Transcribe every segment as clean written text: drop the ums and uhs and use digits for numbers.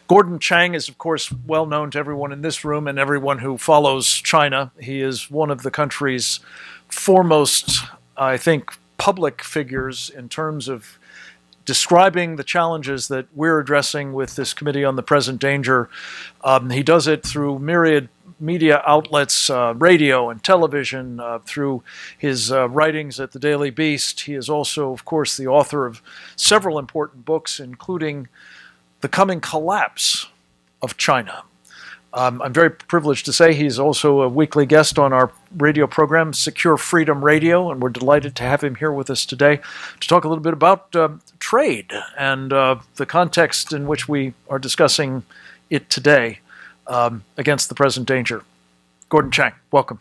Gordon Chang is, of course, well known to everyone in this room and everyone who follows China. He is one of the country's foremost, I think, public figures in terms of describing the challenges that we're addressing with this Committee on the Present Danger. He does it through myriad media outlets, radio and television, through his writings at the Daily Beast. He is also, of course, the author of several important books, including The Coming Collapse of China. I'm very privileged to say he's also a weekly guest on our radio program, Secure Freedom Radio, and we're delighted to have him here with us today to talk a little bit about trade and the context in which we are discussing it today against the present danger. Gordon Chang, welcome.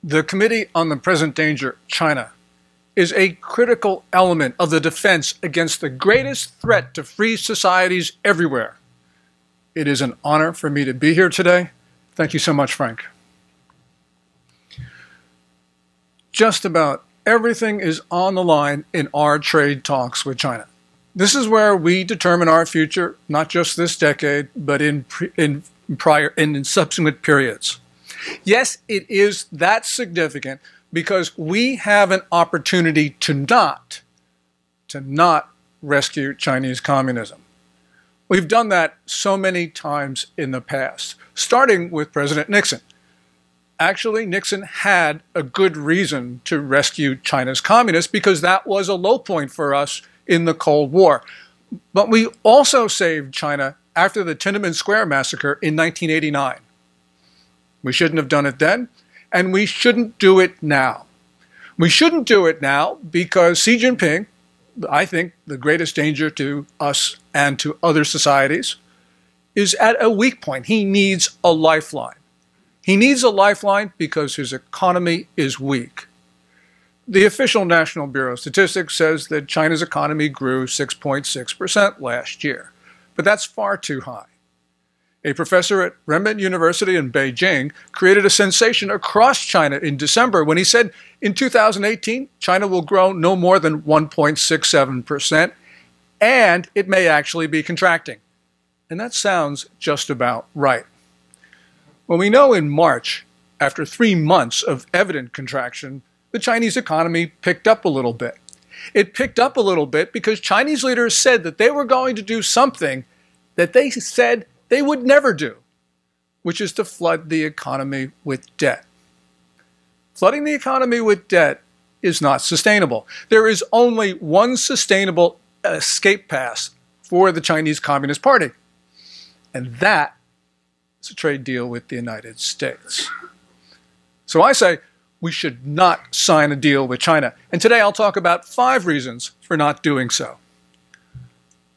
The Committee on the Present Danger, China, is a critical element of the defense against the greatest threat to free societies everywhere. It is an honor for me to be here today. Thank you so much, Frank. Just about everything is on the line in our trade talks with China. This is where we determine our future, not just this decade, but in subsequent periods. Yes, it is that significant because we have an opportunity to not rescue Chinese communism. We've done that so many times in the past, starting with President Nixon. Actually, Nixon had a good reason to rescue China's communists because that was a low point for us in the Cold War. But we also saved China after the Tiananmen Square massacre in 1989. We shouldn't have done it then, and we shouldn't do it now. We shouldn't do it now because Xi Jinping, I think the greatest danger to us and to other societies, is at a weak point. He needs a lifeline. He needs a lifeline because his economy is weak. The official National Bureau of Statistics says that China's economy grew 6.6% last year, but that's far too high. A professor at Renmin University in Beijing created a sensation across China in December when he said in 2018, China will grow no more than 1.67%, and it may actually be contracting. And that sounds just about right. Well, we know in March, after 3 months of evident contraction, the Chinese economy picked up a little bit. It picked up a little bit because Chinese leaders said that they were going to do something that they said they would never do, which is to flood the economy with debt. Flooding the economy with debt is not sustainable. There is only one sustainable escape path for the Chinese Communist Party, and that is a trade deal with the United States. So I say we should not sign a deal with China, and today I'll talk about 5 reasons for not doing so.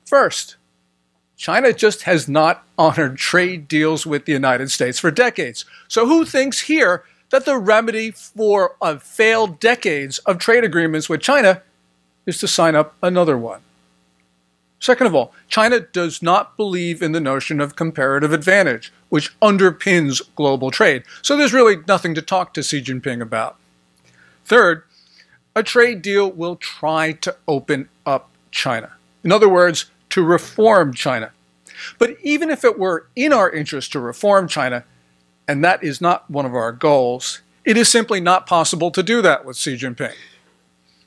First, China just has not honored trade deals with the United States for decades. So who thinks here that the remedy for a failed decades of trade agreements with China is to sign up another one? Second of all, China does not believe in the notion of comparative advantage, which underpins global trade. So there's really nothing to talk to Xi Jinping about. Third, a trade deal will try to open up China. In other words, to reform China. But even if it were in our interest to reform China, and that is not one of our goals, it is simply not possible to do that with Xi Jinping.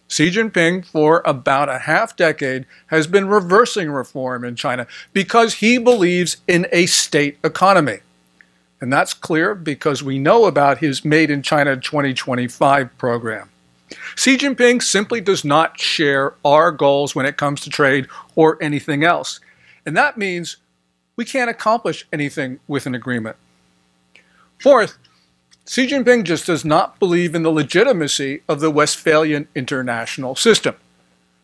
Xi Jinping, for about a half-decade, has been reversing reform in China because he believes in a state economy. And that's clear because we know about his Made in China 2025 program. Xi Jinping simply does not share our goals when it comes to trade or anything else. And that means we can't accomplish anything with an agreement. Fourth, Xi Jinping just does not believe in the legitimacy of the Westphalian international system.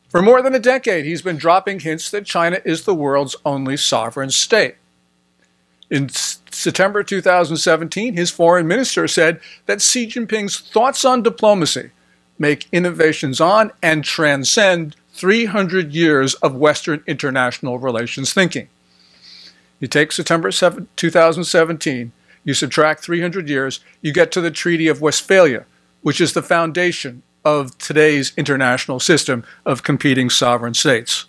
For more than a decade, he's been dropping hints that China is the world's only sovereign state. In September 2017, his foreign minister said that Xi Jinping's thoughts on diplomacy make innovations on and transcend 300 years of Western international relations thinking. You take September 2017, You subtract 300 years, you get to the Treaty of Westphalia, which is the foundation of today's international system of competing sovereign states.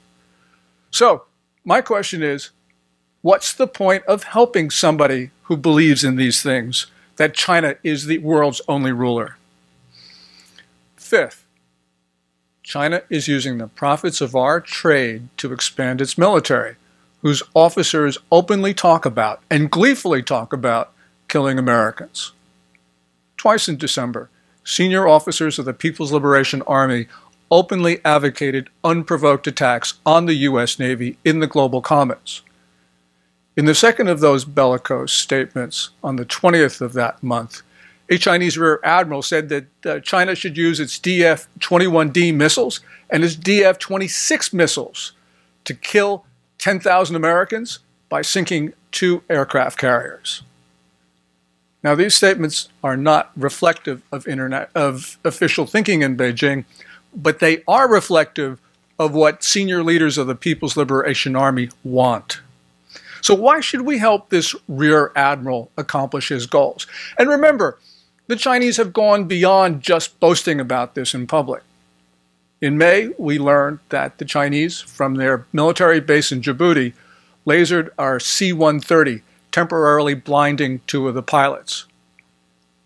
So, my question is, what's the point of helping somebody who believes in these things, that China is the world's only ruler? Fifth, China is using the profits of our trade to expand its military, whose officers openly talk about and gleefully talk about killing Americans. Twice in December, senior officers of the People's Liberation Army openly advocated unprovoked attacks on the U.S. Navy in the global commons. In the second of those bellicose statements, on the 20th of that month, a Chinese rear admiral said that China should use its DF-21D missiles and its DF-26 missiles to kill 10,000 Americans by sinking 2 aircraft carriers. Now, these statements are not reflective of official thinking in Beijing, but they are reflective of what senior leaders of the People's Liberation Army want. So why should we help this rear admiral accomplish his goals? And remember, the Chinese have gone beyond just boasting about this in public. In May, we learned that the Chinese, from their military base in Djibouti, lasered our C-130, temporarily blinding 2 of the pilots.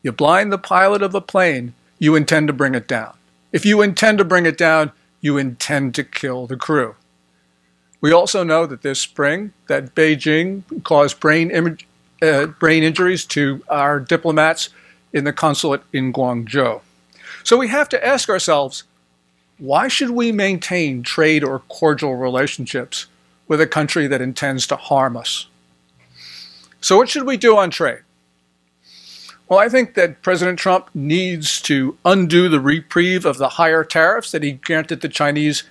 You blind the pilot of a plane, you intend to bring it down. If you intend to bring it down, you intend to kill the crew. We also know that this spring, that Beijing caused brain injuries to our diplomats in the consulate in Guangzhou. So we have to ask ourselves, why should we maintain trade or cordial relationships with a country that intends to harm us? So what should we do on trade? Well, I think that President Trump needs to undo the reprieve of the higher tariffs that he granted the Chinese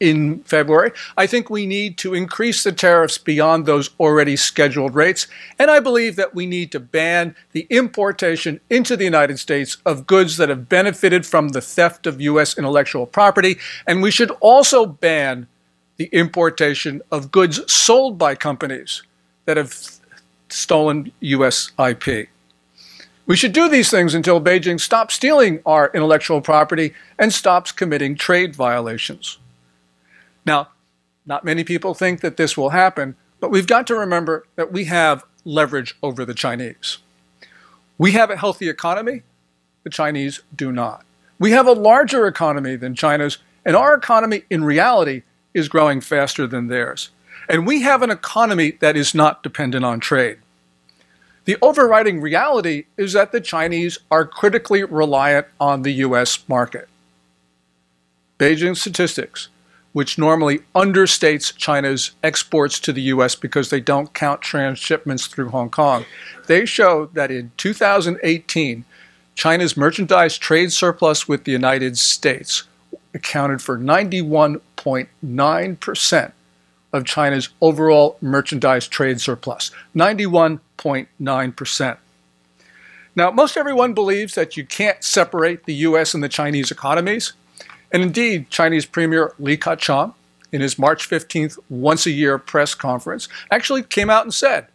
in February. I think we need to increase the tariffs beyond those already scheduled rates. And I believe that we need to ban the importation into the United States of goods that have benefited from the theft of U.S. intellectual property. And we should also ban the importation of goods sold by companies that have stolen U.S. IP. We should do these things until Beijing stops stealing our intellectual property and stops committing trade violations. Now, not many people think that this will happen, but we've got to remember that we have leverage over the Chinese. We have a healthy economy, the Chinese do not. We have a larger economy than China's, and our economy in reality is growing faster than theirs. And we have an economy that is not dependent on trade. The overriding reality is that the Chinese are critically reliant on the U.S. market. Beijing statistics, which normally understates China's exports to the U.S. because they don't count transshipments through Hong Kong, they show that in 2018, China's merchandise trade surplus with the United States accounted for 91.9% of China's overall merchandise trade surplus. 91.9%. Now, most everyone believes that you can't separate the U.S. and the Chinese economies. And indeed, Chinese Premier Li Keqiang, in his March 15th once-a-year press conference, actually came out and said,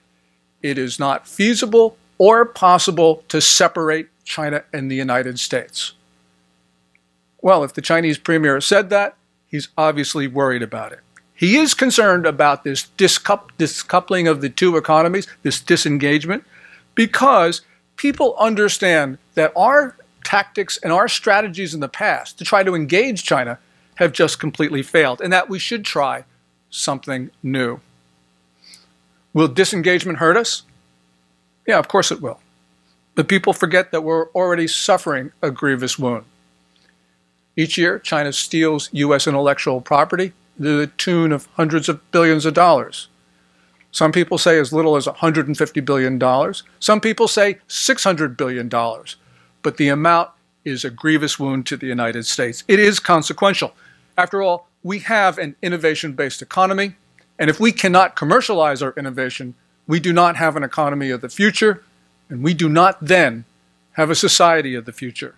it is not feasible or possible to separate China and the United States. Well, if the Chinese Premier said that, he's obviously worried about it. He is concerned about this discoupling of the two economies, this disengagement, because people understand that our tactics and our strategies in the past to try to engage China have just completely failed, and that we should try something new. Will disengagement hurt us? Yeah, of course it will. But people forget that we're already suffering a grievous wound. Each year, China steals U.S. intellectual property to the tune of hundreds of billions of dollars. Some people say as little as $150 billion. Some people say $600 billion. But the amount is a grievous wound to the United States. It is consequential. After all, we have an innovation-based economy, and if we cannot commercialize our innovation, we do not have an economy of the future, and we do not then have a society of the future.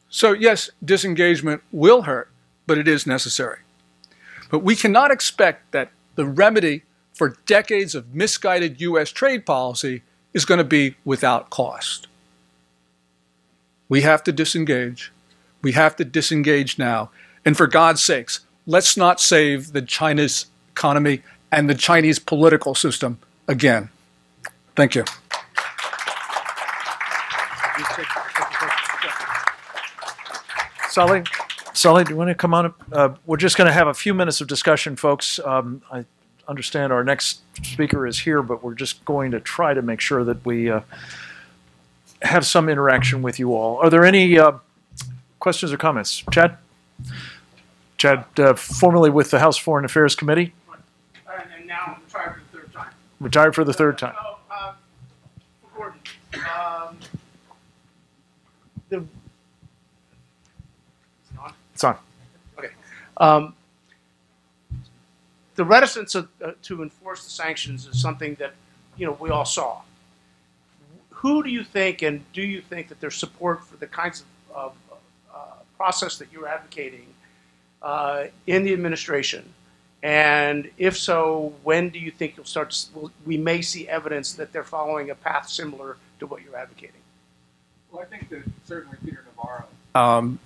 So yes, disengagement will hurt, but it is necessary. But we cannot expect that the remedy for decades of misguided U.S. trade policy is going to be without cost. We have to disengage. We have to disengage now. And for God's sakes, let's not save the Chinese economy and the Chinese political system again. Thank you. Sully, do you want to come on up? We're just going to have a few minutes of discussion, folks. I understand our next speaker is here, but we're just going to try to make sure that we have some interaction with you all. Are there any questions or comments? Chad? Chad, formerly with the House Foreign Affairs Committee. And now I'm retired for the third time. Retired for the third time. Gordon, It's on. okay. The reticence to enforce the sanctions is something that, we all saw. Who do you think, and do you think that there's support for the kinds of process that you're advocating in the administration? And if so, when do you think we may see evidence that they're following a path similar to what you're advocating? Well, I think that certainly Peter Navarro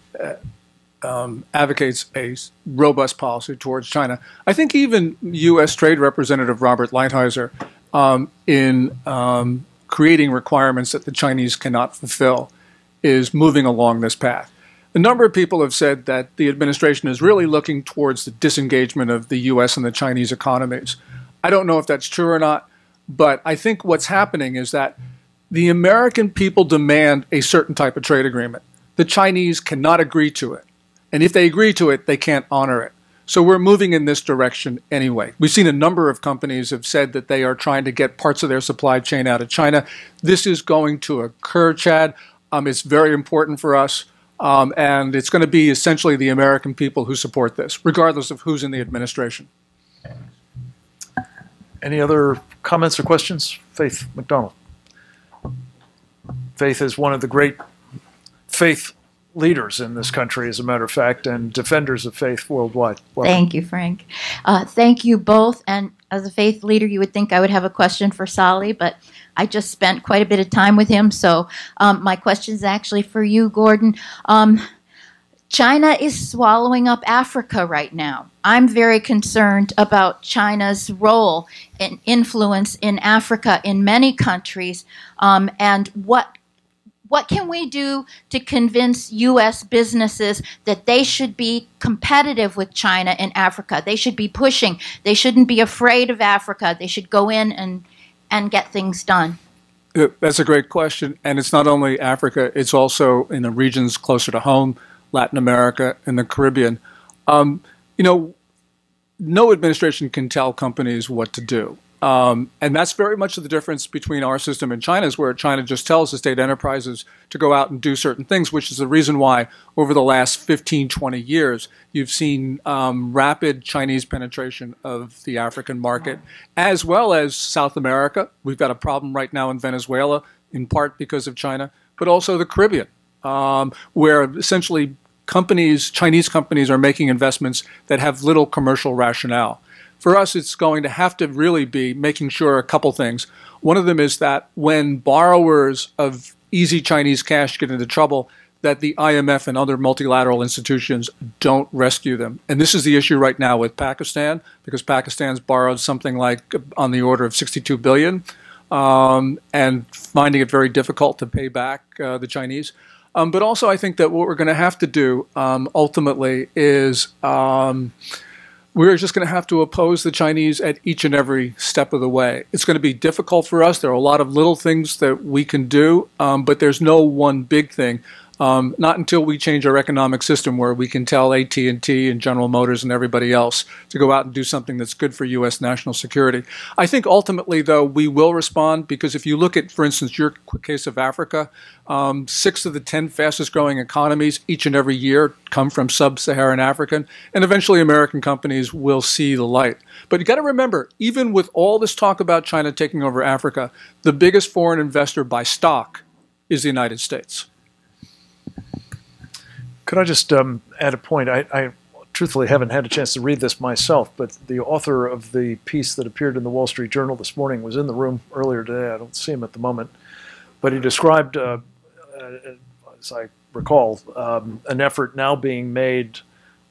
advocates a robust policy towards China. I think even U.S. Trade Representative Robert Lighthizer, in creating requirements that the Chinese cannot fulfill, is moving along this path. A number of people have said that the administration is really looking towards the disengagement of the U.S. and the Chinese economies. I don't know if that's true or not, but I think what's happening is that the American people demand a certain type of trade agreement. The Chinese cannot agree to it. And if they agree to it, they can't honor it. So we're moving in this direction anyway. We've seen a number of companies have said that they are trying to get parts of their supply chain out of China. This is going to occur, Chad. It's very important for us. And it's going to be essentially the American people who support this, regardless of who's in the administration. Any other comments or questions? Faith McDonald. Faith is one of the great faith leaders in this country, as a matter of fact, and defenders of faith worldwide. Welcome. Thank you, Frank. Thank you both. And as a faith leader, you would think I would have a question for Solly, but I just spent quite a bit of time with him. So my question is actually for you, Gordon. China is swallowing up Africa right now. I'm very concerned about China's role and influence in Africa in many countries, and what can we do to convince U.S. businesses that they should be competitive with China in Africa? They should be pushing. They shouldn't be afraid of Africa. They should go in and get things done. That's a great question. And it's not only Africa, it's also in the regions closer to home, Latin America and the Caribbean. No administration can tell companies what to do. And that's very much the difference between our system and China's, where China just tells the state enterprises to go out and do certain things, which is the reason why over the last 15, 20 years, you've seen rapid Chinese penetration of the African market, as well as South America. We've got a problem right now in Venezuela, in part because of China, but also the Caribbean, where essentially Chinese companies are making investments that have little commercial rationale. For us, it's going to have to really be making sure a couple things. One of them is that when borrowers of easy Chinese cash get into trouble, that the IMF and other multilateral institutions don't rescue them. And this is the issue right now with Pakistan, because Pakistan's borrowed something like on the order of $62 billion, and finding it very difficult to pay back the Chinese. But also I think that what we're going to have to do ultimately is we're just going to have to oppose the Chinese at each and every step of the way. It's going to be difficult for us. There are a lot of little things that we can do, but there's no one big thing. Not until we change our economic system where we can tell AT&T and General Motors and everybody else to go out and do something that's good for U.S. national security. I think ultimately, though, we will respond, because if you look at, for instance, your case of Africa, 6 of the 10 fastest growing economies each and every year come from sub-Saharan African, and eventually American companies will see the light. But you got to remember, even with all this talk about China taking over Africa, the biggest foreign investor by stock is the United States. Could I just add a point? I truthfully haven't had a chance to read this myself, but the author of the piece that appeared in the Wall Street Journal this morning was in the room earlier today. I don't see him at the moment. But he described, as I recall, an effort now being made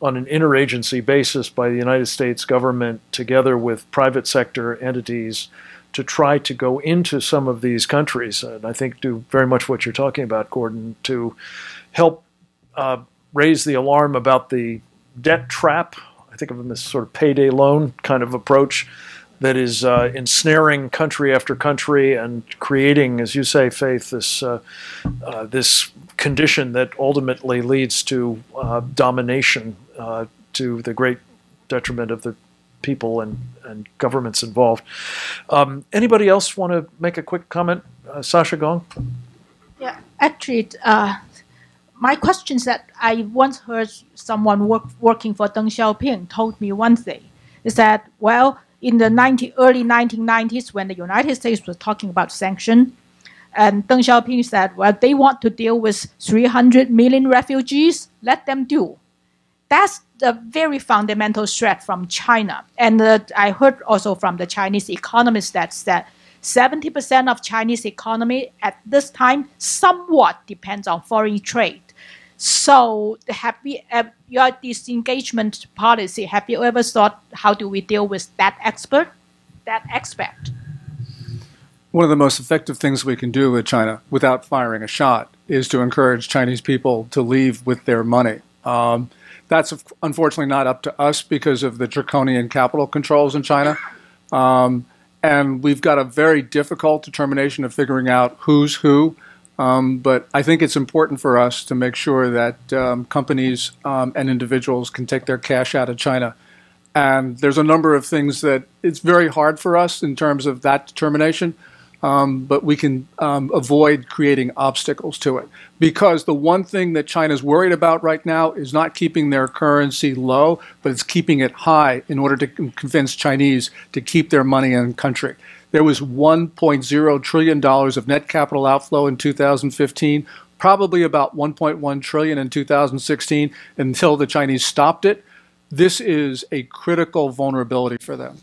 on an interagency basis by the United States government together with private sector entities to try to go into some of these countries, and I think do very much what you're talking about, Gordon, to help raise the alarm about the debt trap. I think of them as sort of payday loan kind of approach that is ensnaring country after country and creating, as you say, Faith, this condition that ultimately leads to domination to the great detriment of the people and governments involved. Anybody else want to make a quick comment? Sasha Gong? Yeah, actually, my question is that I once heard someone working for Deng Xiaoping told me one thing, is that, well, in the early 1990s, when the United States was talking about sanction, and Deng Xiaoping said, well, they want to deal with 300 million refugees, let them do. That's a very fundamental threat from China. And I heard also from the Chinese economists that 70% of Chinese economy at this time somewhat depends on foreign trade. So your disengagement policy, have you ever thought, how do we deal with that aspect? One of the most effective things we can do with China without firing a shot is to encourage Chinese people to leave with their money. That's unfortunately not up to us because of the draconian capital controls in China. And we've got a very difficult determination of figuring out who's who. But I think it's important for us to make sure that companies and individuals can take their cash out of China. And there's a number of things that it's very hard for us in terms of that determination, but we can avoid creating obstacles to it. Because the one thing that China's worried about right now is not keeping their currency low, but it's keeping it high in order to convince Chinese to keep their money in country. There was $1.0 trillion of net capital outflow in 2015, probably about $1.1 trillion in 2016 until the Chinese stopped it. This is a critical vulnerability for them.